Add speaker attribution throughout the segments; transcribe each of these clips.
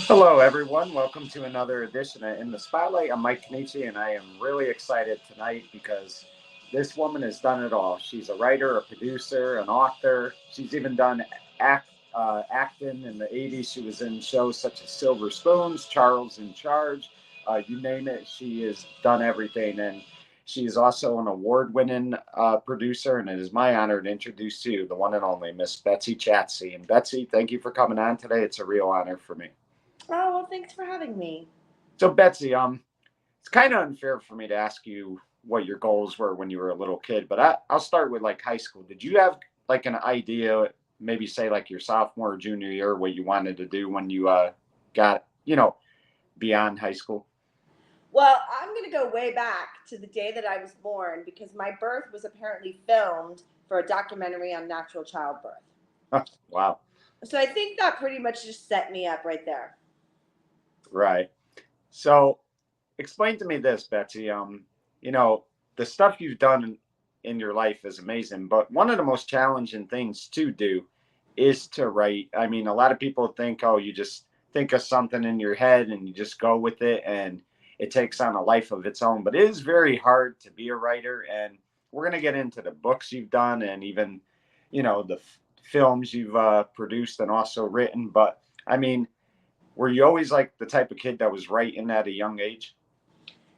Speaker 1: Hello, everyone. Welcome to another edition of In the Spotlight. I'm Mike Kenichi, and I am really excited tonight because this woman has done it all. She's a writer, a producer, an author. She's even done acting in the 80s. She was in shows such as Silver Spoons, Charles in Charge, you name it. She has done everything. And she is also an award winning producer. And it is my honor to introduce to you the one and only Miss Betsy Chasse. And Betsy, thank you for coming on today. It's a real honor for me.
Speaker 2: Oh, well, thanks for having me.
Speaker 1: So Betsy, it's kind of unfair for me to ask you what your goals were when you were a little kid, but I'll start with like high school. Did you have like an idea, maybe say like your sophomore or junior year, what you wanted to do when you got beyond high school?
Speaker 2: Well, I'm going to go way back to the day that I was born because my birth was apparently filmed for a documentary on natural childbirth.
Speaker 1: Wow,
Speaker 2: So I think that pretty much just set me up right there.
Speaker 1: right. So explain to me this, Betsy. You know, the stuff you've done in your life is amazing, but one of the most challenging things to do is to write. I mean, a lot of people think, oh, you just think of something in your head and you just go with it and it takes on a life of its own. But it is very hard to be a writer. And we're going to get into the books you've done and even, the films you've produced and also written. But I mean, were you always like the type of kid that was writing at a young age?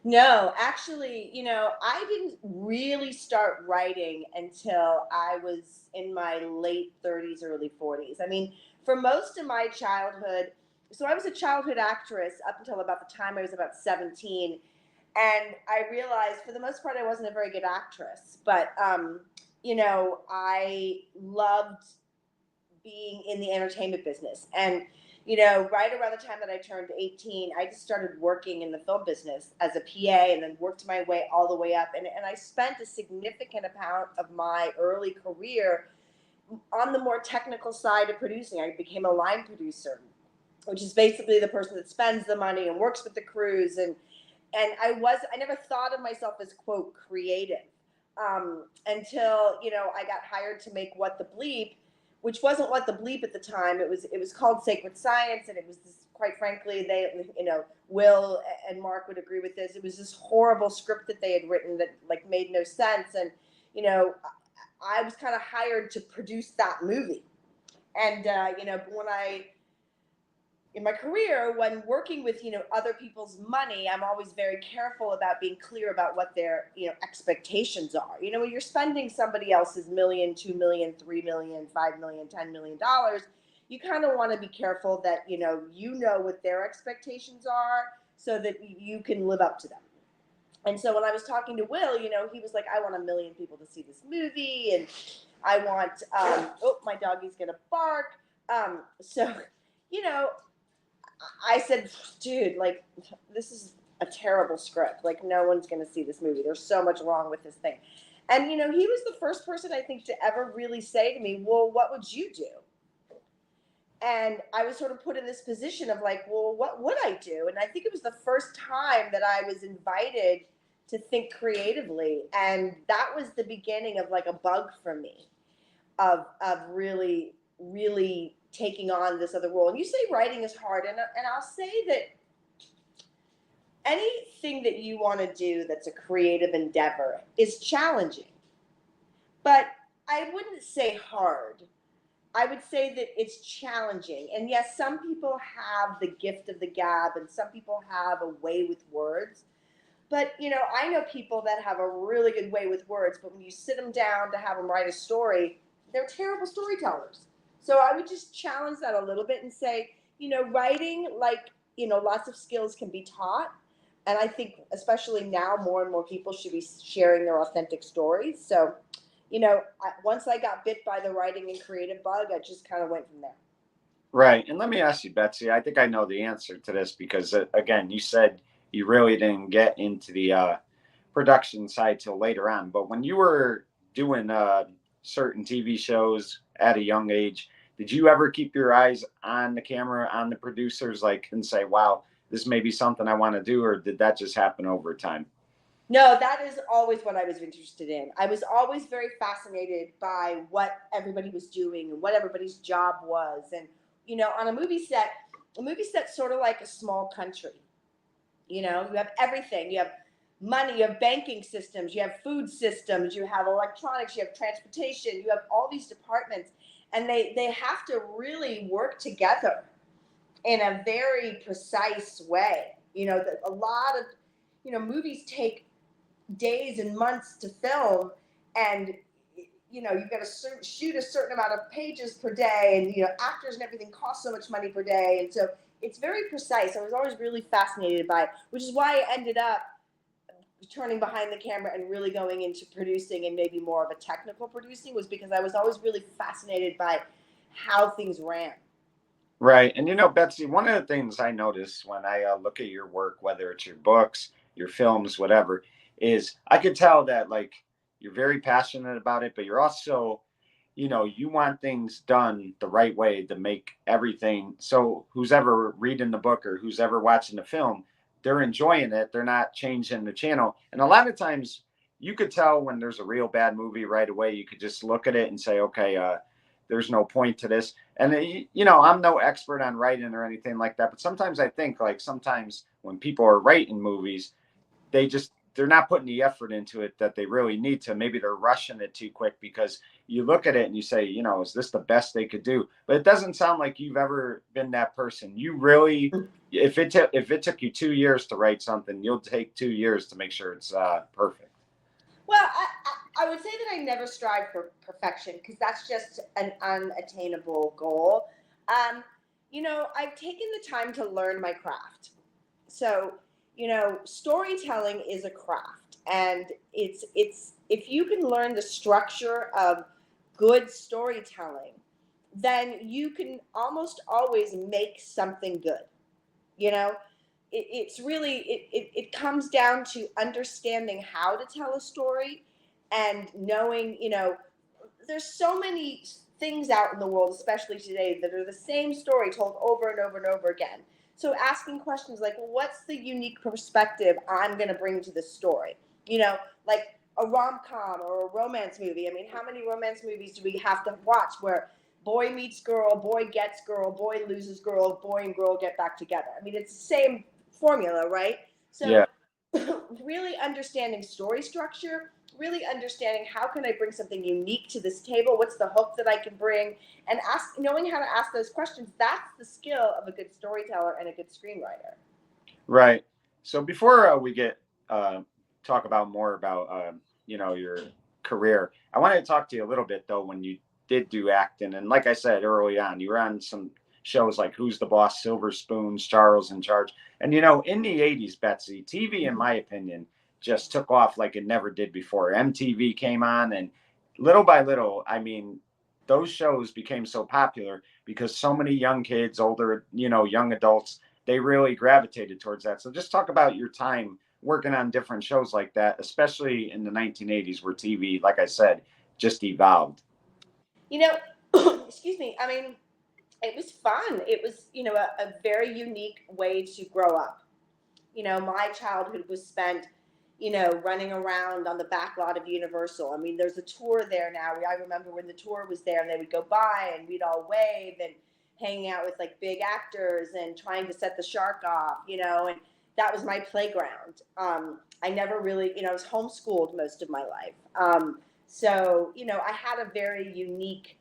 Speaker 2: No, actually, I didn't really start writing until I was in my late 30s, early 40s. I mean, for most of my childhood, so I was a childhood actress up until about the time I was about 17. And I realized for the most part I wasn't a very good actress, but I loved being in the entertainment business. And right around the time that I turned 18, I just started working in the film business as a PA and then worked my way all the way up. And I spent a significant amount of my early career on the more technical side of producing. I became a line producer, which is basically the person that spends the money and works with the crews. And I never thought of myself as quote creative until I got hired to make What the Bleep, which wasn't What the Bleep at the time. It was called Sacred Science, and it was this, quite frankly, they Will and Mark would agree with this. It was this horrible script that they had written that like made no sense, and you know I was kind of hired to produce that movie. And when I in my career, when working with other people's money, I'm always very careful about being clear about what their expectations are. When you're spending somebody else's million, 2 million, 3 million, 5 million, $10 million, you kind of want to be careful that you know what their expectations are, so that you can live up to them. And so when I was talking to Will, he was like, I want 1 million people to see this movie, and I want oh, my doggy's gonna bark. So you know I said, dude, like, this is a terrible script. Like, no one's going to see this movie. There's so much wrong with this thing. And, he was the first person I think to ever really say to me, well, what would you do? And I was sort of put in this position of like, well, what would I do? And I think it was the first time that I was invited to think creatively. And that was the beginning of like a bug for me of really, really taking on this other role. And you say writing is hard, and I'll say that anything that you want to do that's a creative endeavor is challenging, but I wouldn't say hard. I would say that it's challenging. And yes, some people have the gift of the gab, and some people have a way with words. But I know people that have a really good way with words, but when you sit them down to have them write a story, they're terrible storytellers. So I would just challenge that a little bit and say, writing, like, lots of skills can be taught. And I think, especially now, more and more people should be sharing their authentic stories. So, once I got bit by the writing and creative bug, I just kind of went from there.
Speaker 1: Right. And let me ask you, Betsy, I think I know the answer to this because, again, you said you really didn't get into the production side till later on. But when you were doing certain TV shows at a young age, did you ever keep your eyes on the camera, on the producers, like, and say, wow, this may be something I want to do? Or did that just happen over time?
Speaker 2: No, that is always what I was interested in. I was always very fascinated by what everybody was doing and what everybody's job was. And, on a movie set, a movie set's sort of like a small country. You know, you have everything. You have money, you have banking systems, you have food systems, you have electronics, you have transportation, you have all these departments, and they have to really work together in a very precise way. You know, a lot of, you know, movies take days and months to film, and you know, you've got to shoot a certain amount of pages per day, and you know, actors and everything cost so much money per day, and so it's very precise. I was always really fascinated by it, which is why I ended up turning behind the camera and really going into producing, and maybe more of a technical producing, was because I was always really fascinated by how things ran.
Speaker 1: Right. And you know, Betsy, one of the things I notice when I look at your work, whether it's your books, your films, whatever, is I could tell that like you're very passionate about it, but you're also, you know, you want things done the right way to make everything so who's ever reading the book or who's ever watching the film, they're enjoying it. They're not changing the channel. And a lot of times you could tell when there's a real bad movie right away. You could just look at it and say, okay, there's no point to this. And you know, I'm no expert on writing or anything like that, but sometimes I think like sometimes when people are writing movies, they're not putting the effort into it that they really need to. Maybe they're rushing it too quick because you look at it and you say, you know, is this the best they could do? But it doesn't sound like you've ever been that person. You really, if it took you 2 years to write something, you'll take 2 years to make sure it's perfect.
Speaker 2: Well, I would say that I never strive for perfection, because that's just an unattainable goal. Um, you know, I've taken the time to learn my craft. So, you know, storytelling is a craft, and it's if you can learn the structure of good storytelling, then you can almost always make something good. You know, it's really it comes down to understanding how to tell a story, and knowing, you know, there's so many things out in the world, especially today, that are the same story told over and over and over again. So asking questions like, well, what's the unique perspective I'm going to bring to this story? You know, like a rom-com or a romance movie. I mean, how many romance movies do we have to watch where boy meets girl, boy gets girl, boy loses girl, boy and girl get back together? I mean, it's the same formula, right? So
Speaker 1: Yeah.
Speaker 2: really understanding story structure, really understanding how can I bring something unique to this table, what's the hook that I can bring, and knowing how to ask those questions. That's the skill of a good storyteller and a good screenwriter.
Speaker 1: Right. So before we get uh, talk about more about you know, your career, I wanted to talk to you a little bit though when you did do acting, and like I said early on, you were on some shows like Who's the Boss, Silver Spoons, Charles in Charge, and you know, in the '80s, Betsy, TV, in my opinion, just took off like it never did before. MTV came on, and little by little, I mean, those shows became so popular because so many young kids, older, you know, young adults, they really gravitated towards that. So just talk about your time working on different shows like that, especially in the 1980s where TV, like I said, just evolved.
Speaker 2: You know, excuse me. I mean, it was fun. It was, you know, a very unique way to grow up. You know, my childhood was spent, you know, running around on the back lot of Universal. I mean, there's a tour there now. I remember when the tour was there, and they would go by and we'd all wave and hanging out with like big actors and trying to set the shark off, you know, and that was my playground. I never really, you know, I was homeschooled most of my life. So, you know, I had a very unique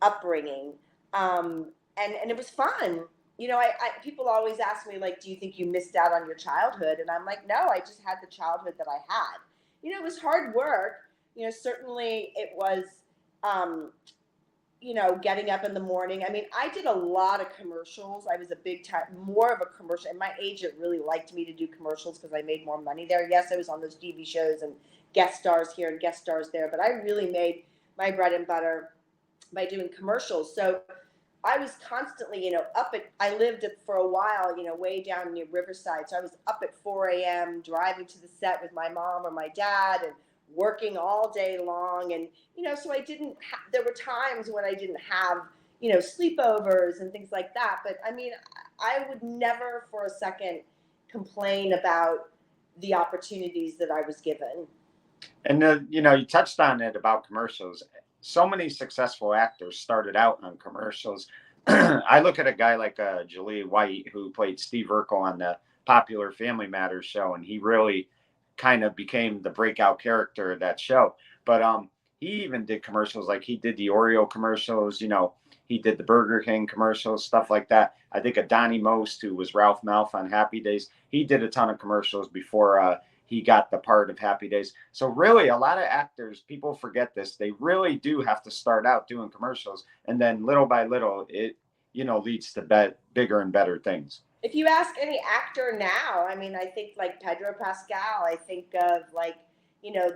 Speaker 2: upbringing, and it was fun. You know, people always ask me like, do you think you missed out on your childhood? And I'm like, no, I just had the childhood that I had. You know, it was hard work. You know, certainly it was, um, you know, getting up in the morning. I mean, I did a lot of commercials. I was a big time, more of a commercial. And my agent really liked me to do commercials because I made more money there. Yes, I was on those TV shows and guest stars here and guest stars there, but I really made my bread and butter by doing commercials. So I was constantly, you know, I lived for a while, you know, way down near Riverside. So I was up at 4 a.m. driving to the set with my mom or my dad and working all day long. And, you know, so there were times when I didn't have, you know, sleepovers and things like that. But I mean, I would never for a second complain about the opportunities that I was given.
Speaker 1: And you know, you touched on it about commercials. So many successful actors started out on commercials. I look at a guy like Jaleel White, who played Steve Urkel on the popular Family Matters show, and he really kind of became the breakout character of that show. But he even did commercials, like he did the Oreo commercials. He did the Burger King commercials, stuff like that. I think of Donnie Most, who was Ralph Malph on Happy Days. He did a ton of commercials before he got the part of Happy Days. So really, a lot of actors, people forget this. They really do have to start out doing commercials, and then little by little, it leads to bigger and better things.
Speaker 2: If you ask any actor now, I mean, I think like Pedro Pascal, I think of like,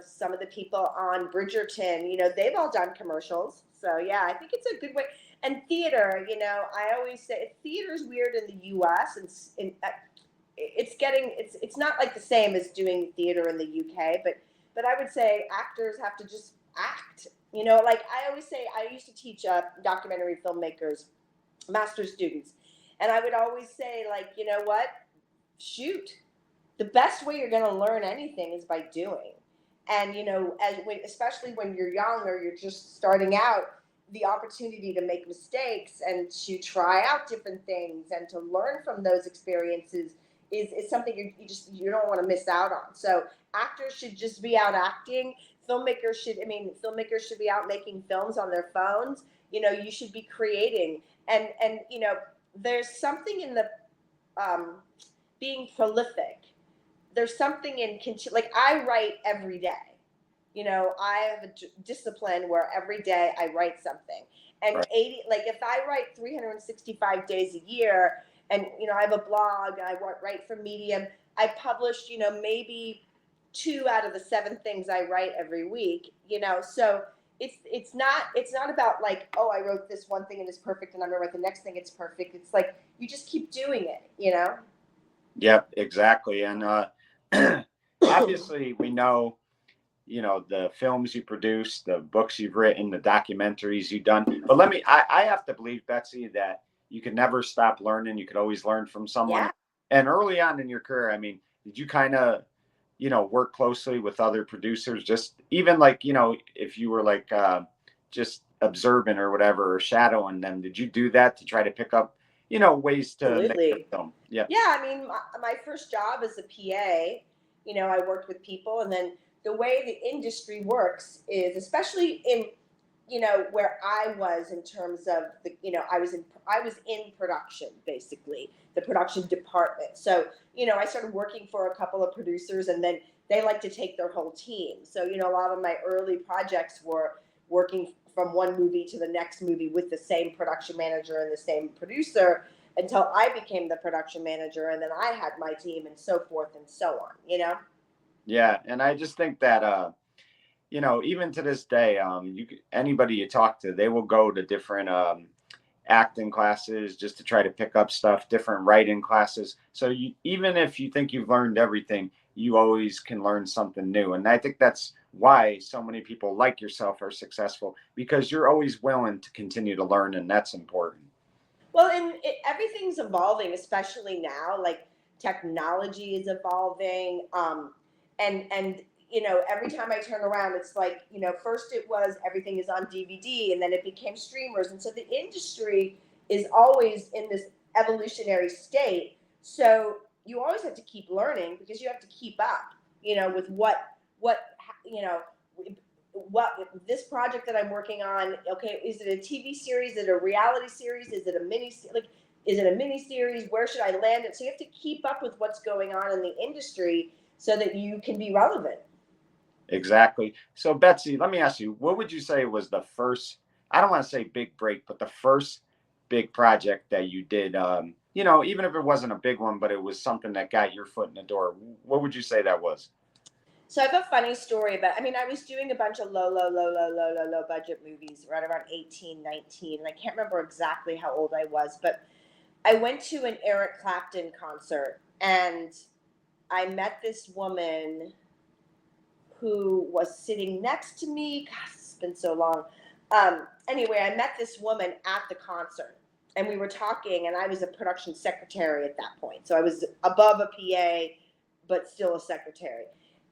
Speaker 2: some of the people on Bridgerton, they've all done commercials. So yeah, I think it's a good way. And theater, I always say theater's weird in the US, and it's not like the same as doing theater in the UK, but I would say actors have to just act. Like I always say, I used to teach documentary filmmakers, master's students, and I would always say, like, you know what? Shoot. The best way you're going to learn anything is by doing. And, especially when you're young or you're just starting out, the opportunity to make mistakes and to try out different things and to learn from those experiences is something you don't want to miss out on. So actors should just be out acting. Filmmakers should be out making films on their phones. You should be creating. And there's something in the being prolific. There's something in like I write every day. I have a discipline where every day I write something. And
Speaker 1: Right.
Speaker 2: if I write 365 days a year, and I have a blog, and I write for Medium, I publish maybe 2 out of the 7 things I write every week. So it's not about like, oh, I wrote this one thing and it's perfect and I'm gonna write the next thing, it's perfect. It's like you just keep doing it.
Speaker 1: Yep, exactly. And obviously we know, the films you produce, the books you've written, the documentaries you've done. But I have to believe, Betsy, that you can never stop learning. You could always learn from someone.
Speaker 2: Yeah.
Speaker 1: And early on in your career, I mean, did you kind of, work closely with other producers? Just even like, if you were like just observing or whatever, or shadowing them, did you do that to try to pick up, ways to make the
Speaker 2: Absolutely.
Speaker 1: film? Yeah.
Speaker 2: Yeah, I mean, my first job as a PA, I worked with people, and then the way the industry works is, especially in, where I was in terms of the, I was in production, basically the production department. So, I started working for a couple of producers, and then they like to take their whole team. So, a lot of my early projects were working from one movie to the next movie with the same production manager and the same producer until I became the production manager, and then I had my team, and so forth and so on.
Speaker 1: Yeah. And I just think that, even to this day, anybody you talk to, they will go to different acting classes just to try to pick up stuff, different writing classes. So even if you think you've learned everything, you always can learn something new. And I think that's why so many people like yourself are successful, because you're always willing to continue to learn, and that's important.
Speaker 2: Well, and everything's evolving, especially now. Like technology is evolving, and every time I turn around, it's like first it was everything is on DVD, and then it became streamers, and so the industry is always in this evolutionary state. So you always have to keep learning because you have to keep up, with what you know what this project that I'm working on. Okay, is it a TV series? Is it a reality series? Is it a is it a mini series? Where should I land it? So you have to keep up with what's going on in the industry so that you can be relevant.
Speaker 1: Exactly. So, Betsy, let me ask you, what would you say was the first, I don't want to say big break, but the first big project that you did? Even if it wasn't a big one, but it was something that got your foot in the door. What would you say that was?
Speaker 2: So I have a funny story about, I mean, I was doing a bunch of low budget movies right around 18, 19, and I can't remember exactly how old I was, but I went to an Eric Clapton concert, and I met this woman who was sitting next to me. God, it's been so long. Anyway, I met this woman at the concert, and we were talking, and I was a production secretary at that point. So I was above a PA, but still a secretary.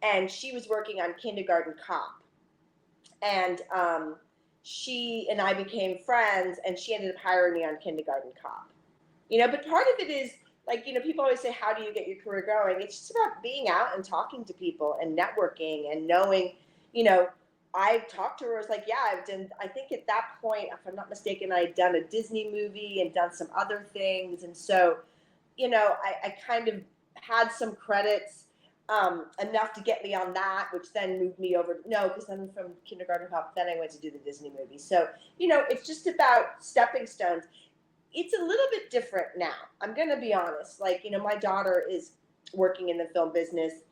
Speaker 2: And she was working on Kindergarten Cop. And she and I became friends, and she ended up hiring me on Kindergarten Cop. But part of it is like, people always say, how do you get your career going? It's just about being out and talking to people and networking and knowing, you know, I talked to her. I was like, yeah, I've done, I think at that point, if I'm not mistaken, I'd done a Disney movie and done some other things. And so, I kind of had some credits, enough to get me on that, which then moved me over. No, because then from Kindergarten Cop, then I went to do the Disney movie. So, it's just about stepping stones. It's a little bit different now. I'm going to be honest. Like, my daughter is working in the film business,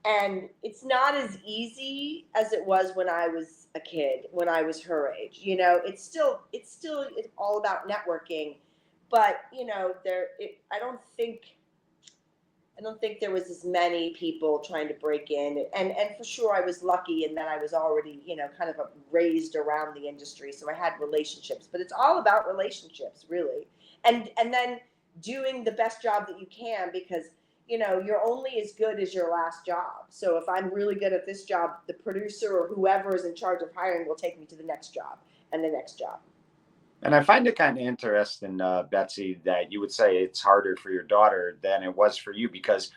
Speaker 2: and it's not as easy as it was when I was a kid, when I was her age. It's all about networking, but I don't think there was as many people trying to break in, and for sure I was lucky in that I was already, kind of raised around the industry, so I had relationships. But it's all about relationships, really, and then doing the best job that you can, because you're only as good as your last job. So if I'm really good at this job, the producer or whoever is in charge of hiring will take me to the next job and the next job.
Speaker 1: And I find it kind of interesting, Betsy, that you would say it's harder for your daughter than it was for you, because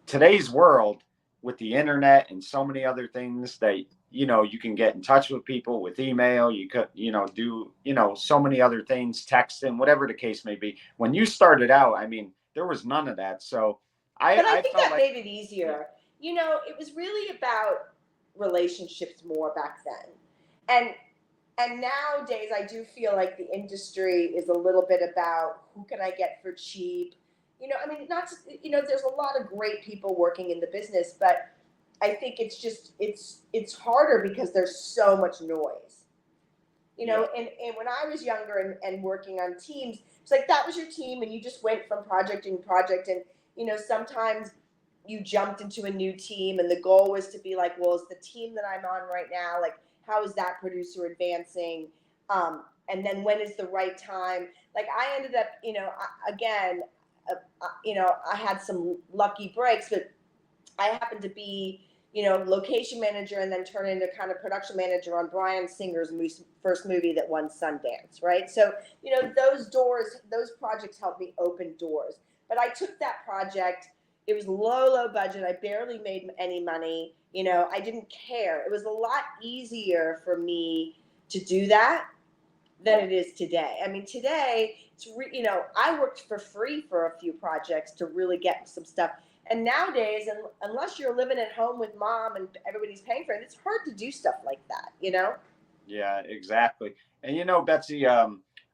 Speaker 1: today's world, with the internet and so many other things that you can get in touch with people with email, you could do so many other things, texting, whatever the case may be. When you started out, I mean, there was none of that. So
Speaker 2: But I
Speaker 1: I
Speaker 2: think
Speaker 1: felt
Speaker 2: that
Speaker 1: like,
Speaker 2: made it easier. It was really about relationships more back then. And nowadays I do feel like the industry is a little bit about who can I get for cheap. I mean, not there's a lot of great people working in the business, but I think it's harder because there's so much noise.
Speaker 1: yeah,
Speaker 2: And when I was younger and working on teams, it's like that was your team, and you just went from project to project. And sometimes you jumped into a new team, and the goal was to be like, well, is the team that I'm on right now, like, how is that producer advancing? And then when is the right time? Like, I ended up, again, I had some lucky breaks, but I happened to be, location manager, and then turn into kind of production manager on Bryan Singer's first movie that won Sundance, right? So, those projects helped me open doors. But I took that project. It was low budget. I barely made any money. I didn't care. It was a lot easier for me to do that than it is today. I mean, today I worked for free for a few projects to really get some stuff. And nowadays, unless you're living at home with mom and everybody's paying for it, it's hard to do stuff like that.
Speaker 1: yeah, exactly. And Betsy,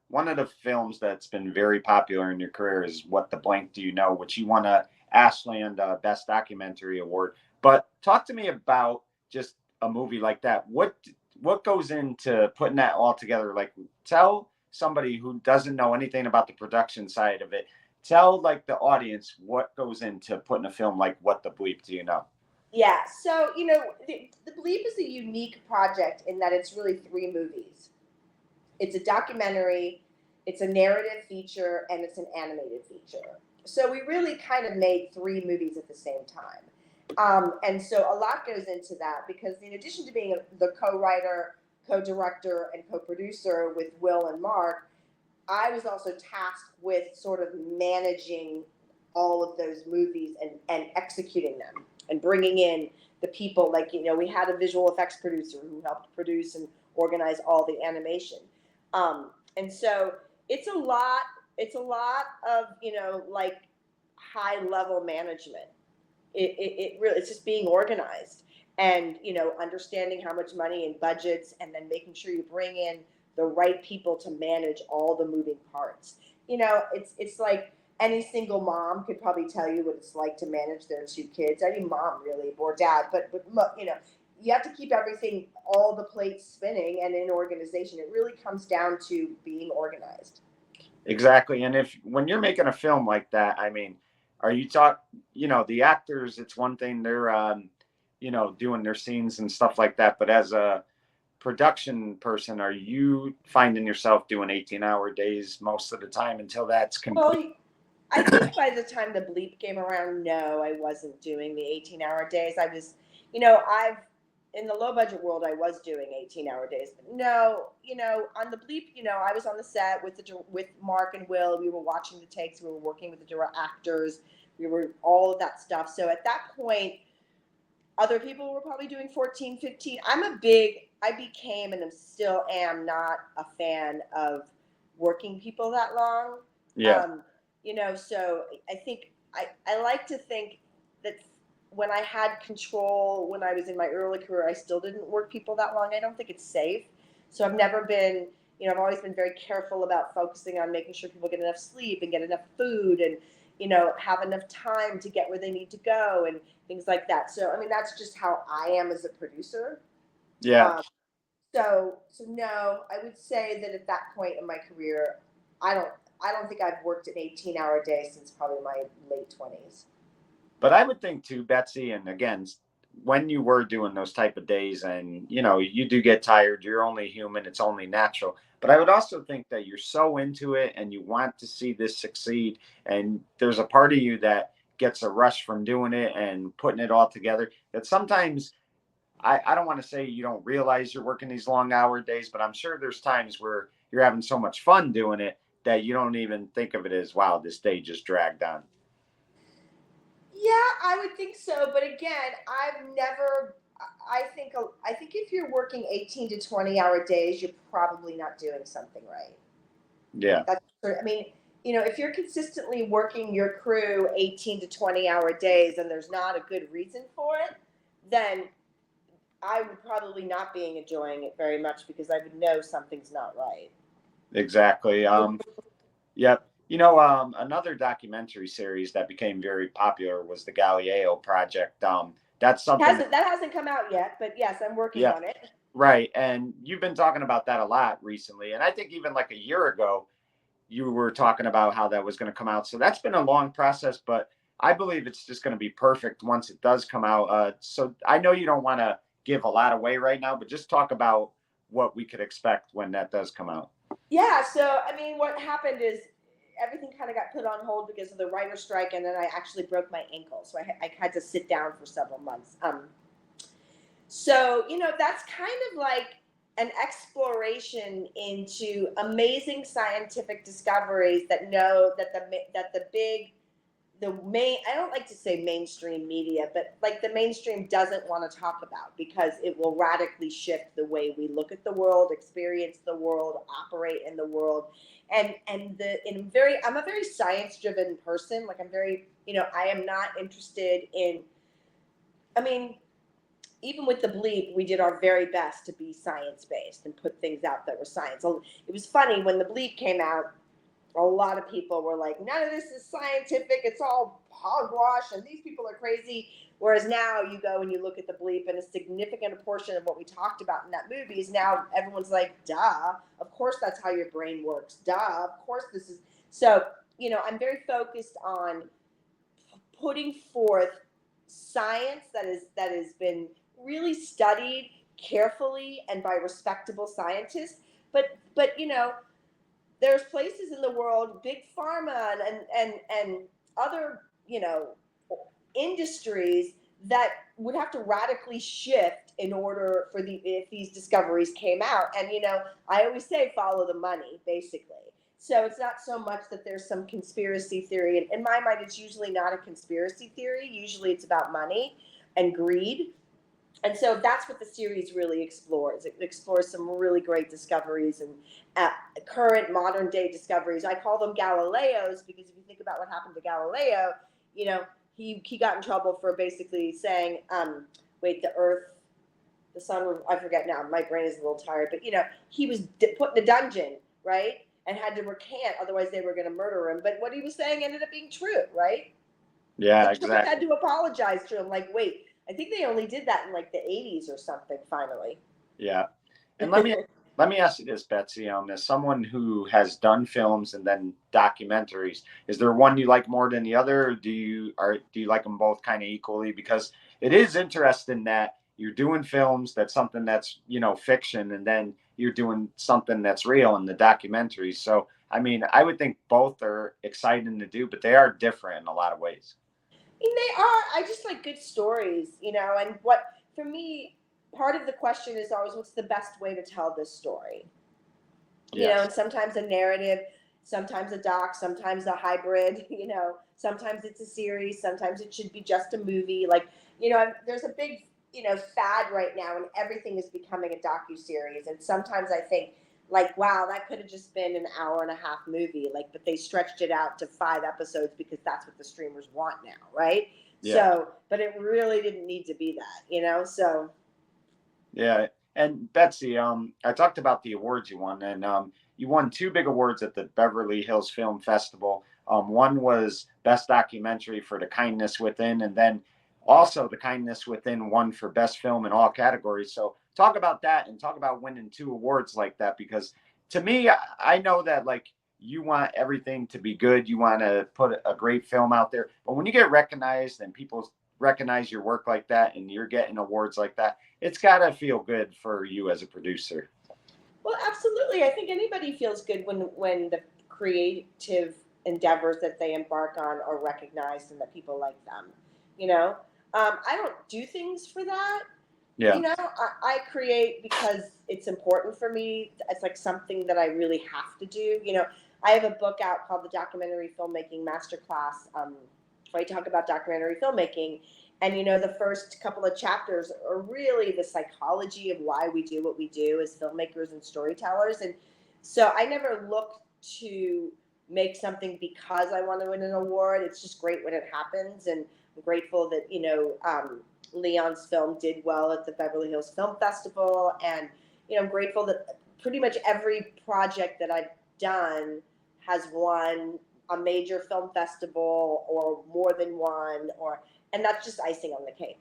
Speaker 1: one of the films that's been very popular in your career is What the Blank Do You Know, which you won a Ashland Best Documentary Award. But talk to me about just a movie like that. What goes into putting that all together? Like, tell somebody who doesn't know anything about the production side of it. Tell like the audience what goes into putting a film like What the Bleep Do You Know?
Speaker 2: Yeah. So, the Bleep is a unique project in that it's really three movies. It's a documentary, it's a narrative feature, and it's an animated feature. So we really kind of made three movies at the same time. And so a lot goes into that, because in addition to being the co-writer, co-director, and co-producer with Will and Mark, I was also tasked with sort of managing all of those movies and executing them and bringing in the people. Like, we had a visual effects producer who helped produce and organize all the animation. And so it's a lot of, like, high level management. It really, it's just being organized, and understanding how much money and budgets, and then making sure you bring in the right people to manage all the moving parts. It's like any single mom could probably tell you what it's like to manage their two kids. Any mom really, or dad, but you have to keep everything, all the plates spinning, and in organization. It really comes down to being organized.
Speaker 1: Exactly. And if when you're making a film like that, I mean, are you the actors, it's one thing, they're doing their scenes and stuff like that, but as a production person, are you finding yourself doing 18-hour days most of the time until that's complete?
Speaker 2: Well, I think by the time the Bleep came around, no, I wasn't doing the 18-hour days. I was, I've in the low budget world, I was doing 18-hour days. No, on the Bleep, I was on the set with Mark and Will. We were watching the takes. We were working with the direct actors. We were all of that stuff. So at that point, other people were probably doing 14, 15. I became and still am not a fan of working people that long.
Speaker 1: Yeah.
Speaker 2: So I think I like to think that when I had control, when I was in my early career, I still didn't work people that long. I don't think it's safe. So I've never been, I've always been very careful about focusing on making sure people get enough sleep and get enough food and, have enough time to get where they need to go and things like that. So, I mean, that's just how I am as a producer.
Speaker 1: Yeah.
Speaker 2: So no, I would say that at that point in my career, I don't, I don't think I've worked an 18-hour day since probably my late 20s.
Speaker 1: But I would think too, Betsy, and again, when you were doing those type of days and you do get tired, you're only human, it's only natural. But I would also think that you're so into it and you want to see this succeed. And there's a part of you that gets a rush from doing it and putting it all together that sometimes I don't want to say you don't realize you're working these long hour days, but I'm sure there's times where you're having so much fun doing it that you don't even think of it as, wow, this day just dragged on.
Speaker 2: Yeah, I would think so. But again, I've never. I think if you're working 18 to 20-hour days, you're probably not doing something right.
Speaker 1: Yeah,
Speaker 2: That's. I mean, if you're consistently working your crew 18 to 20-hour days and there's not a good reason for it, then I would probably not be enjoying it very much because I would know something's not right.
Speaker 1: exactly. Yep. Another documentary series that became very popular was the Galileo Project. That's something that,
Speaker 2: That hasn't come out yet, but yes, I'm working
Speaker 1: yeah,
Speaker 2: on it.
Speaker 1: right. And you've been talking about that a lot recently. And I think even like a year ago, you were talking about how that was going to come out. So that's been a long process, but I believe it's just going to be perfect once it does come out. So I know you don't want to give a lot away right now, but just talk about what we could expect when that does come out.
Speaker 2: Yeah, so I mean, what happened is everything kind of got put on hold because of the writer strike, and then I actually broke my ankle, so I had to sit down for several months. So that's kind of like an exploration into amazing scientific discoveries that know that the main, I don't like to say mainstream media, but like the mainstream doesn't want to talk about because it will radically shift the way we look at the world, experience the world, operate in the world. I'm a very science driven person. Like I'm very, I am not interested in, I mean, even with the bleep, we did our very best to be science based and put things out that were science. So it was funny when the bleep came out, a lot of people were like, none of this is scientific. It's all hogwash and these people are crazy. Whereas now you go and you look at the bleep and a significant portion of what we talked about in that movie is now everyone's like, duh, of course that's how your brain works. Duh, of course this is. So, I'm very focused on putting forth science that has been really studied carefully and by respectable scientists. But there's places in the world, big pharma and other, industries that would have to radically shift in order for if these discoveries came out. And I always say follow the money, basically. So it's not so much that there's some conspiracy theory. In my mind, it's usually not a conspiracy theory. Usually it's about money and greed. And so that's what the series really explores. It explores some really great discoveries and current modern day discoveries. I call them Galileos because if you think about what happened to Galileo, he got in trouble for basically saying, wait, the Earth, the sun, I forget now. My brain is a little tired, but he was put in a dungeon, right, and had to recant. Otherwise, they were going to murder him. But what he was saying ended up being true, right?
Speaker 1: Yeah,
Speaker 2: The church had
Speaker 1: exactly.
Speaker 2: to apologize to him. Like, wait, I think they only did that in like the 80s or something. Finally.
Speaker 1: Yeah. And let me ask you this, Betsy. As someone who has done films and then documentaries, is there one you like more than the other? Or do you like them both kind of equally? Because it is interesting that you're doing films that's something that's fiction, and then you're doing something that's real in the documentaries. So I mean, I would think both are exciting to do, but they are different in a lot of ways.
Speaker 2: I mean, they are. I just like good stories, and what for me, part of the question is always, what's the best way to tell this story?
Speaker 1: Yes.
Speaker 2: And sometimes a narrative, sometimes a doc, sometimes a hybrid, sometimes it's a series, sometimes it should be just a movie. Like, there's a big, fad right now, and everything is becoming a docu-series. And sometimes I think, like, wow, that could have just been an hour and a half movie, like, but they stretched it out to 5 episodes because that's what the streamers want now, right?
Speaker 1: Yeah.
Speaker 2: So, but it really didn't need to be that, so.
Speaker 1: Yeah. And Betsy, I talked about the awards you won, and you won two big awards at the Beverly Hills Film Festival. One was Best Documentary for The Kindness Within, and then also The Kindness Within won for Best Film in all categories. So talk about that and talk about winning two awards like that, because to me, I know that like you want everything to be good. You want to put a great film out there. But when you get recognized and people recognize your work like that and you're getting awards like that, it's got to feel good for you as a producer.
Speaker 2: Well, absolutely. I think anybody feels good when the creative endeavors that they embark on are recognized and that people like them. You know, I don't do things for that.
Speaker 1: Yeah.
Speaker 2: I create because it's important for me. It's like something that I really have to do. I have a book out called the Documentary Filmmaking Masterclass, where I talk about documentary filmmaking. And the first couple of chapters are really the psychology of why we do what we do as filmmakers and storytellers. And so I never look to make something because I want to win an award. It's just great when it happens, and I'm grateful that Leon's film did well at the Beverly Hills Film Festival, and I'm grateful that pretty much every project that I've done has won a major film festival or more than one, and that's just icing on the cake.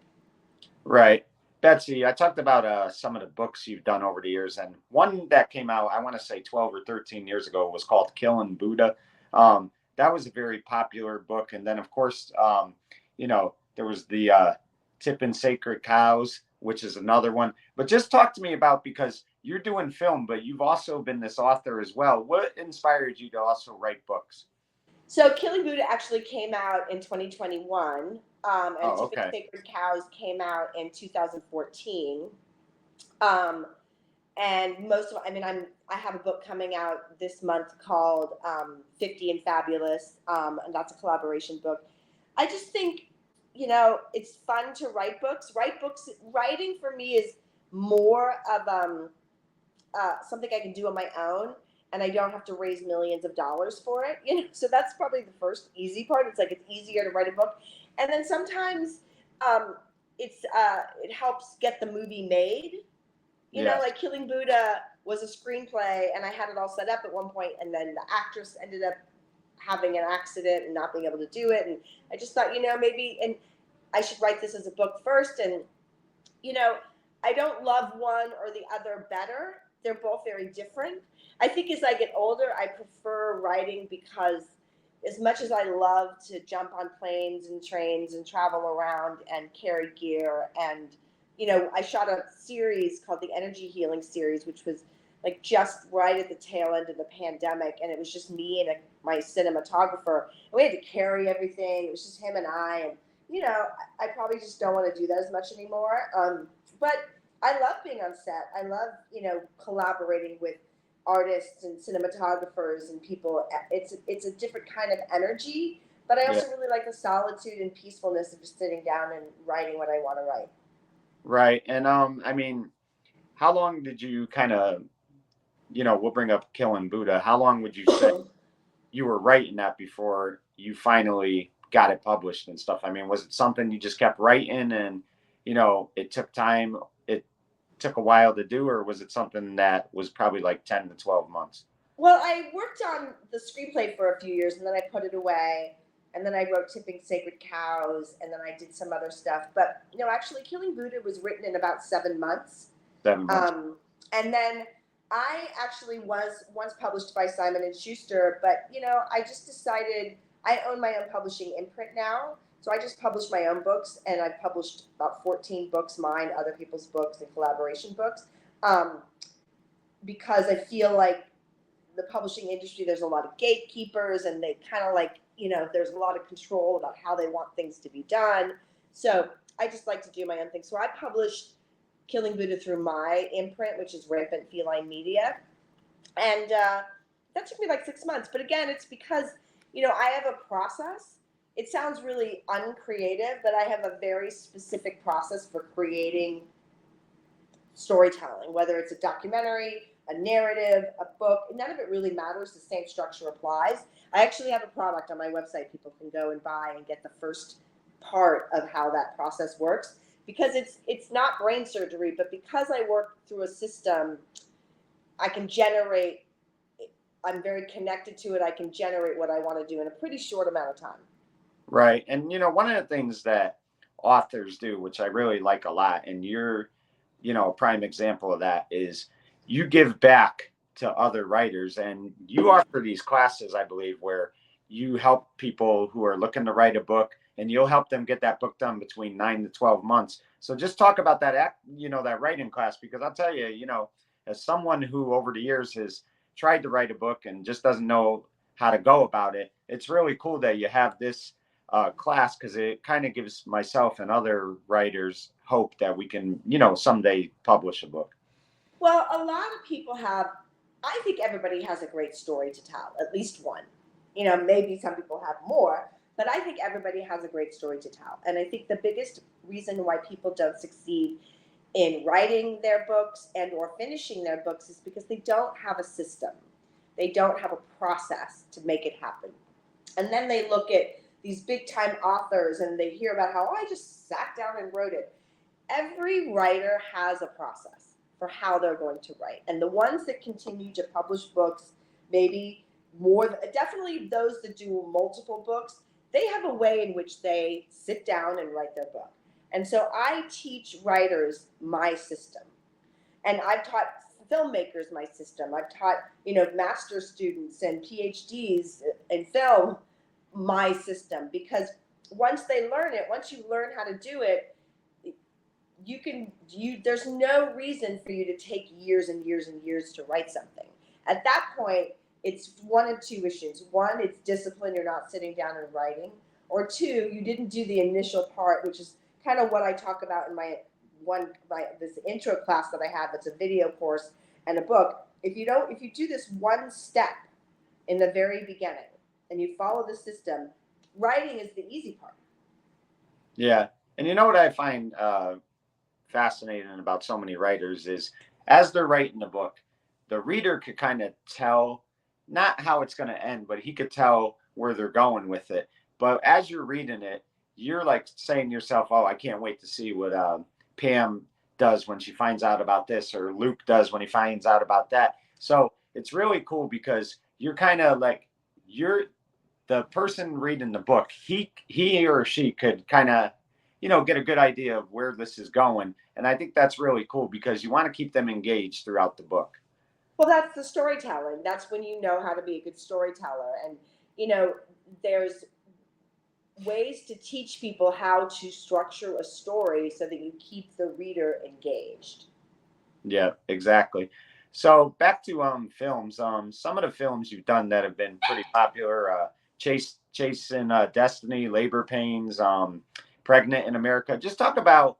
Speaker 1: Right. Betsy, I talked about some of the books you've done over the years, and one that came out, I want to say 12 or 13 years ago, was called Killing Buddha. That was a very popular book. And then, of course, there was the Tipping Sacred Cows, which is another one. But just talk to me about, because you're doing film, but you've also been this author as well. What inspired you to also write books?
Speaker 2: So Killing Buddha actually came out in 2021, and
Speaker 1: Oh,
Speaker 2: Tipping
Speaker 1: okay.
Speaker 2: Sacred Cows came out in 2014. Um, and I have a book coming out this month called 50 and Fabulous, and that's a collaboration book. I just think, it's fun to write books. Writing for me is more of something I can do on my own, and I don't have to raise millions of dollars for it. So that's probably the first easy part. It's like it's easier to write a book, and then sometimes um, it helps get the movie made.
Speaker 1: Yeah.
Speaker 2: Like Killing Buddha was a screenplay, and I had it all set up at one point, and then the actress ended up having an accident and not being able to do it, and I just thought, maybe, and I should write this as a book first, and you know, I don't love one or the other better. They're both very different. I think as I get older, I prefer writing because as much as I love to jump on planes and trains and travel around and carry gear, and I shot a series called the Energy Healing Series, which was like just right at the tail end of the pandemic, and it was just me and my cinematographer, and we had to carry everything. It was just him and I, and I probably just don't want to do that as much anymore. But I love being on set. I love, collaborating with artists and cinematographers and people. It's a different kind of energy, but I
Speaker 1: Yeah.
Speaker 2: also really like the solitude and peacefulness of just sitting down and writing what I want to write.
Speaker 1: Right. And I mean, how long did you kind of, we'll bring up Killing Buddha. How long would you say you were writing that before you finally got it published and stuff? I mean, was it something you just kept writing and, it took time, it took a while to do, or was it something that was probably like 10 to 12 months?
Speaker 2: Well, I worked on the screenplay for a few years, and then I put it away. And then I wrote Tipping Sacred Cows, and then I did some other stuff. But actually, Killing Buddha was written in about 7 months.
Speaker 1: 7 months.
Speaker 2: And then I actually was once published by Simon and Schuster, but I just decided I own my own publishing imprint now. So I just publish my own books, and I've published about 14 books, mine, other people's books, and collaboration books, um, because I feel like the publishing industry, there's a lot of gatekeepers, and they kind of like, there's a lot of control about how they want things to be done. So I just like to do my own thing. So I published Killing Buddha through my imprint, which is Rampant Feline Media. And that took me like 6 months. But again, it's because, I have a process. It sounds really uncreative, but I have a very specific process for creating storytelling, whether it's a documentary, a narrative, a book. None of it really matters. The same structure applies. I actually have a product on my website people can go and buy and get the first part of how that process works, because it's not brain surgery, but because I work through a system, I can generate, I'm very connected to it. I can generate what I want to do in a pretty short amount of time.
Speaker 1: Right. And one of the things that authors do, which I really like a lot, and you're, a prime example of that, is you give back to other writers, and you offer these classes, I believe, where you help people who are looking to write a book, and you'll help them get that book done between 9 to 12 months. So just talk about that writing class, because I'll tell you, as someone who over the years has tried to write a book and just doesn't know how to go about it, it's really cool that you have this class, because it kind of gives myself and other writers hope that we can, someday publish a book.
Speaker 2: Well, a lot of people have, I think everybody has a great story to tell, at least one. Maybe some people have more, but I think everybody has a great story to tell. And I think the biggest reason why people don't succeed in writing their books and or finishing their books is because they don't have a system. They don't have a process to make it happen. And then they look at these big time authors and they hear about how, I just sat down and wrote it. Every writer has a process for how they're going to write. And the ones that continue to publish books, maybe more, definitely those that do multiple books, they have a way in which they sit down and write their book. And so I teach writers my system. And I've taught filmmakers my system. I've taught, master students and PhDs in film my system, because once they learn it, once you learn how to do it, there's no reason for you to take years and years and years to write something. At that point, it's one of two issues. One, it's discipline, you're not sitting down and writing. Or two, you didn't do the initial part, which is kind of what I talk about in this intro class that I have. It's a video course and a book. If you do this one step in the very beginning and you follow the system, writing is the easy part.
Speaker 1: Yeah. And you know what I find fascinating about so many writers is, as they're writing the book, the reader could kind of tell not how it's going to end, but he could tell where they're going with it. But as you're reading it, you're like saying to yourself, oh, I can't wait to see what Pam does when she finds out about this, or Luke does when he finds out about that. So it's really cool, because you're kind of like, you're the person reading the book. He or she could kind of, get a good idea of where this is going. And I think that's really cool, because you want to keep them engaged throughout the book.
Speaker 2: Well, that's the storytelling. That's when you know how to be a good storyteller. And, there's ways to teach people how to structure a story so that you keep the reader engaged.
Speaker 1: Yeah, exactly. So back to films. Some of the films you've done that have been pretty popular: Chasing Destiny, Labor Pains, Pregnant in America. Just talk about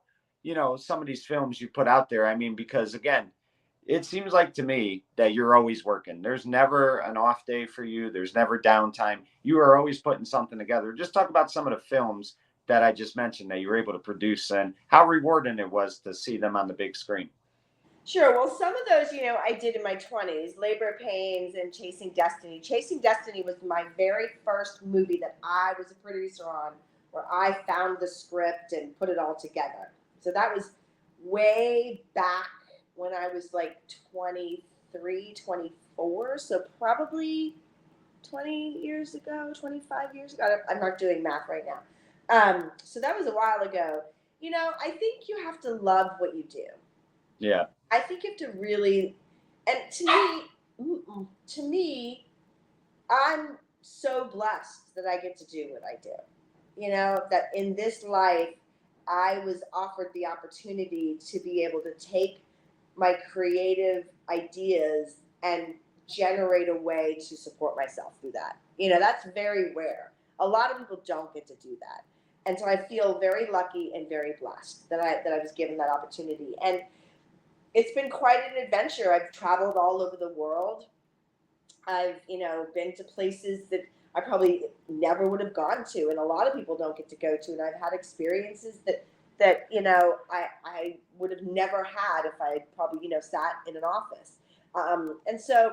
Speaker 1: some of these films you put out there. I mean, because again, it seems like to me that you're always working. There's never an off day for you. There's never downtime. You are always putting something together. Just talk about some of the films that I just mentioned that you were able to produce, and how rewarding it was to see them on the big screen.
Speaker 2: Sure. Well, some of those, I did in my 20s, Labor Pains and Chasing Destiny. Chasing Destiny was my very first movie that I was a producer on, where I found the script and put it all together. So that was way back when I was like 23, 24. So probably 20 years ago, 25 years ago. I'm not doing math right now. So that was a while ago. I think you have to love what you do.
Speaker 1: Yeah.
Speaker 2: I think you have to really, and to me, I'm so blessed that I get to do what I do. That in this life, I was offered the opportunity to be able to take my creative ideas and generate a way to support myself through that. That's very rare. A lot of people don't get to do that. And so I feel very lucky and very blessed that I was given that opportunity. And it's been quite an adventure. I've traveled all over the world. I've, been to places that I probably never would have gone to, and a lot of people don't get to go to. And I've had experiences that I would have never had if I had probably sat in an office. And so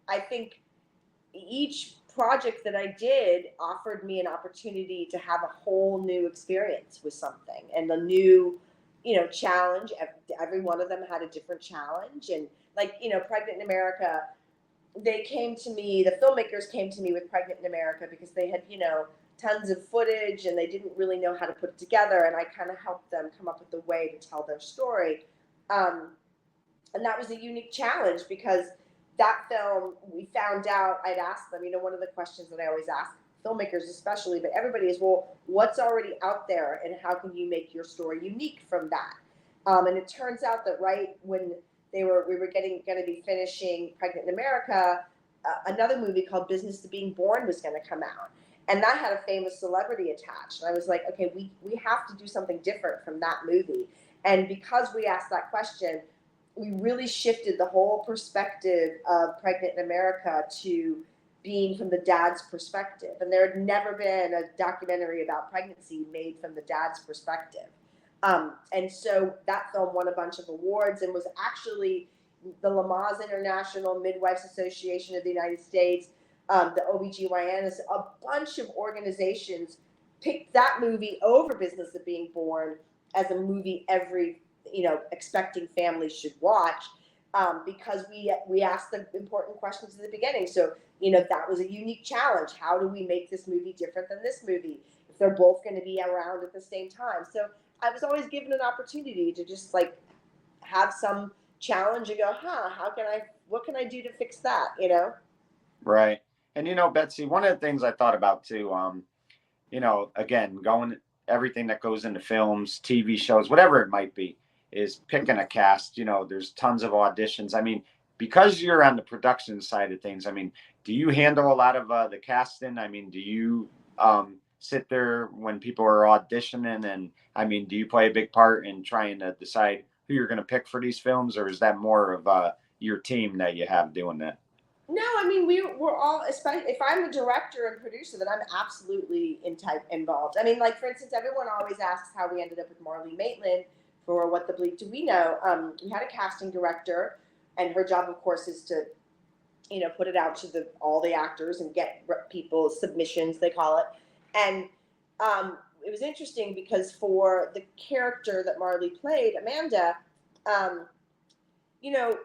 Speaker 2: I think each project that I did offered me an opportunity to have a whole new experience with something and a new, challenge. Every one of them had a different challenge. And like, Pregnant in America, they came to me, the filmmakers came to me with Pregnant in America because they had, tons of footage and they didn't really know how to put it together. And I kind of helped them come up with a way to tell their story. And that was a unique challenge because that film, we found out, I'd asked them, one of the questions that I always ask filmmakers especially, but everybody is, well, what's already out there and how can you make your story unique from that? And it turns out that right when we were going to be finishing Pregnant in America, another movie called Business to Being Born was going to come out. And that had a famous celebrity attached. And I was like, okay, we have to do something different from that movie. And because we asked that question, we really shifted the whole perspective of Pregnant in America to being from the dad's perspective. And there had never been a documentary about pregnancy made from the dad's perspective. And so that film won a bunch of awards and was actually the Lamaze International Midwives Association of the United States, the OBGYN, a bunch of organizations picked that movie over Business of Being Born as a movie every expecting families should watch, because we asked the important questions in the beginning. So that was a unique challenge. How do we make this movie different than this movie if they're both going to be around at the same time? So I was always given an opportunity to just like have some challenge and go, what can I do to fix that?
Speaker 1: Right. And Betsy, one of the things I thought about too, again, going everything that goes into films, TV shows, whatever it might be, is picking a cast. There's tons of auditions. I mean, because you're on the production side of things, I mean, do you handle a lot of the casting? I mean, do you sit there when people are auditioning? And I mean, do you play a big part in trying to decide who you're going to pick for these films? Or is that more of your team that you have doing that?
Speaker 2: No, I mean we're all, especially if I'm a director and producer, then I'm absolutely involved. I mean, like for instance, everyone always asks how we ended up with Marlee Maitland for What the Bleep Do We Know. We had a casting director, and her job, of course, is to put it out to all the actors and get people's submissions, they call it. And it was interesting because for the character that Marlee played, Amanda.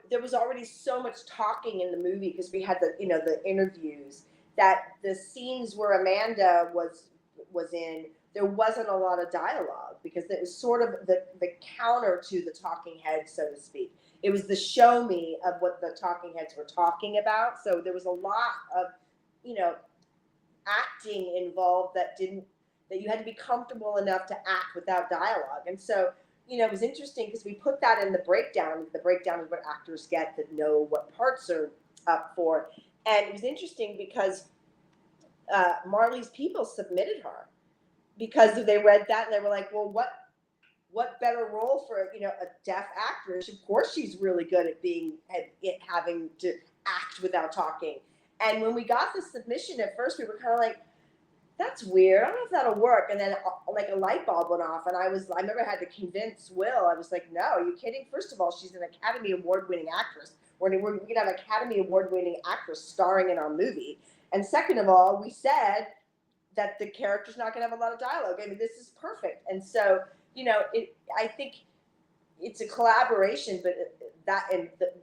Speaker 2: There was already so much talking in the movie because we had the interviews, that the scenes where Amanda was in, there wasn't a lot of dialogue because it was sort of the counter to the talking heads, so to speak. It was the show me of what the talking heads were talking about. So there was a lot of, acting involved that you had to be comfortable enough to act without dialogue. And so it was interesting because we put that in the breakdown. The breakdown is what actors get that know what parts are up for. And it was interesting because Marlee's people submitted her because they read that and they were like, well, what better role for a deaf actress? Of course, she's really good at having to act without talking. And when we got the submission at first, we were kind of like, that's weird. I don't know if that'll work. And then like a light bulb went off, and I remember I had to convince Will. I was like, no, are you kidding? First of all, she's an Academy Award-winning actress. We're going to have an Academy Award-winning actress starring in our movie. And second of all, we said that the character's not going to have a lot of dialogue. I mean, this is perfect. And so, I think it's a collaboration, but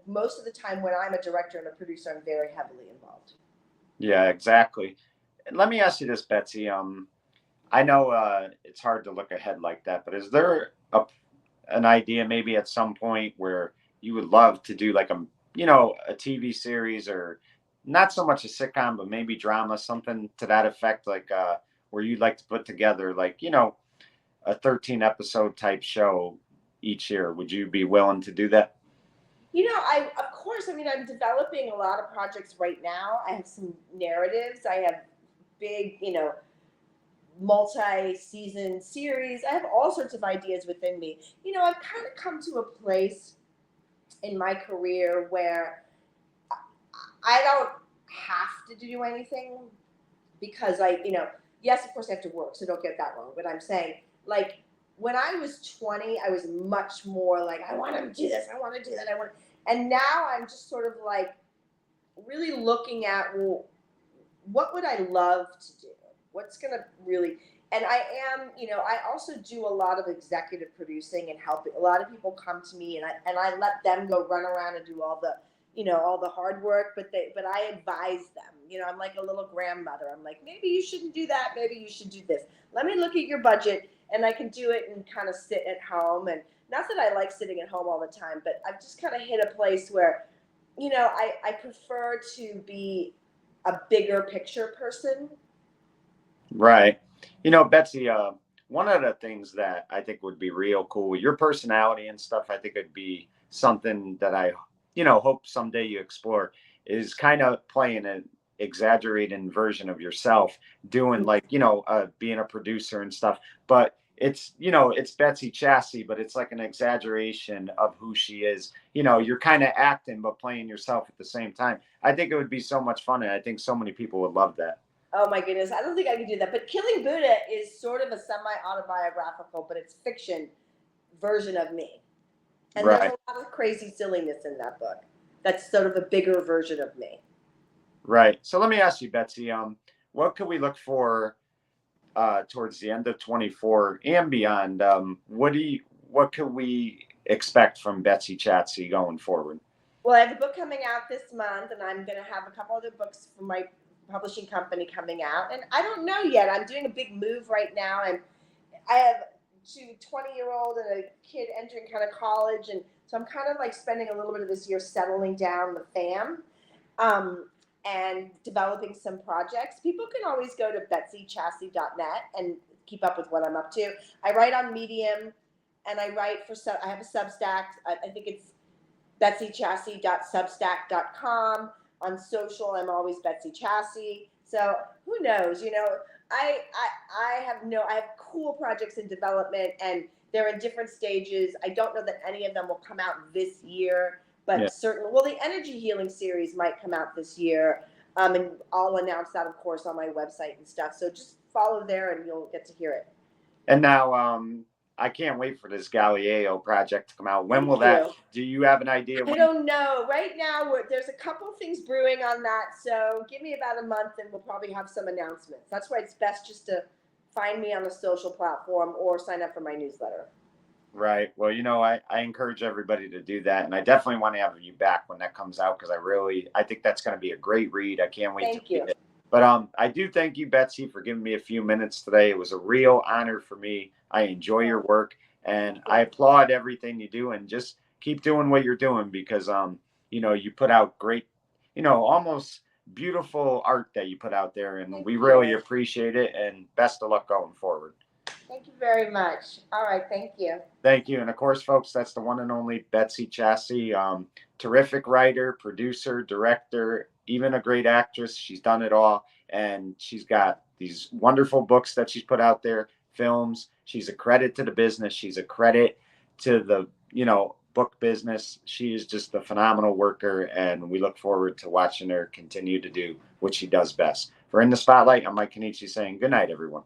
Speaker 2: most of the time when I'm a director and a producer, I'm very heavily involved.
Speaker 1: Yeah, exactly. And let me ask you this, Betsy. I know it's hard to look ahead like that, but is there an idea maybe at some point where you would love to do like a TV series, or not so much a sitcom, but maybe drama, something to that effect, like where you'd like to put together like, a 13 episode type show each year? Would you be willing to do that?
Speaker 2: Of course, I mean, I'm developing a lot of projects right now. I have some narratives. I have big, multi-season series. I have all sorts of ideas within me. You know, I've kind of come to a place in my career where I don't have to do anything because yes, of course I have to work, so don't get that wrong. But I'm saying, like, when I was 20, I was much more like, I want to do this, I want to do that, and now I'm just sort of like really looking at, well, what would I love to do? What's going to really, and I also do a lot of executive producing and helping. A lot of people come to me, and I let them go run around and do all the, all the hard work, but I advise them. I'm like a little grandmother. I'm like, maybe you shouldn't do that. Maybe you should do this. Let me look at your budget, and I can do it and kind of sit at home. And not that I like sitting at home all the time, but I've just kind of hit a place where, I prefer to be a bigger picture person.
Speaker 1: Right. Betsy, one of the things that I think would be real cool, your personality and stuff, I think it'd be something that I, hope someday you explore, is kind of playing an exaggerated version of yourself, doing like, being a producer and stuff. But it's Betsy Chasse, but it's like an exaggeration of who she is. You're kind of acting, but playing yourself at the same time. I think it would be so much fun. And I think so many people would love that.
Speaker 2: Oh my goodness, I don't think I could do that. But Killing Buddha is sort of a semi-autobiographical, but it's fiction version of me. And
Speaker 1: Right.
Speaker 2: there's a lot of crazy silliness in that book. That's sort of a bigger version of me.
Speaker 1: Right. So let me ask you, Betsy, what could we look for towards the end of 24 and beyond? What could we expect from Betsy Chasse going forward?
Speaker 2: Well, I have a book coming out this month, and I'm going to have a couple other books from my publishing company coming out. And I don't know yet. I'm doing a big move right now, and I have two 20-year-old and a kid entering kind of college, and so I'm kind of like spending a little bit of this year settling down the fam. And developing some projects. People can always go to betsychasse.net and keep up with what I'm up to. I write on Medium, and I write I have a Substack. I think it's betsychasse.substack.com. On social, I'm always Betsy Chasse. So who knows? I have cool projects in development, and they're in different stages. I don't know that any of them will come out this year. But
Speaker 1: Yeah.
Speaker 2: the Energy Healing series might come out this year. And I'll announce that, of course, on my website and stuff. So just follow there and you'll get to hear it.
Speaker 1: And now I can't wait for this Galileo project to come out. When will
Speaker 2: Thank
Speaker 1: that, do you have an idea?
Speaker 2: I don't know. Right now, there's a couple things brewing on that. So give me about a month and we'll probably have some announcements. That's why it's best just to find me on a social platform or sign up for my newsletter.
Speaker 1: Right. Well, I encourage everybody to do that. And I definitely want to have you back when that comes out, because I think that's going to be a great read. I can't wait
Speaker 2: Thank
Speaker 1: to
Speaker 2: you.
Speaker 1: read it. But I do thank you, Betsy, for giving me a few minutes today. It was a real honor for me. I enjoy your work, and I applaud everything you do, and just keep doing what you're doing, because you put out great, almost beautiful art that you put out there, and we really appreciate it, and best of luck going forward.
Speaker 2: Thank you very much. All right. Thank you.
Speaker 1: Thank you. And of course, folks, that's the one and only Betsy Chasse. Terrific writer, producer, director, even a great actress. She's done it all. And she's got these wonderful books that she's put out there, films. She's a credit to the business. She's a credit to the, book business. She is just a phenomenal worker. And we look forward to watching her continue to do what she does best. For In the Spotlight, I'm Mike Kenichi saying good night, everyone.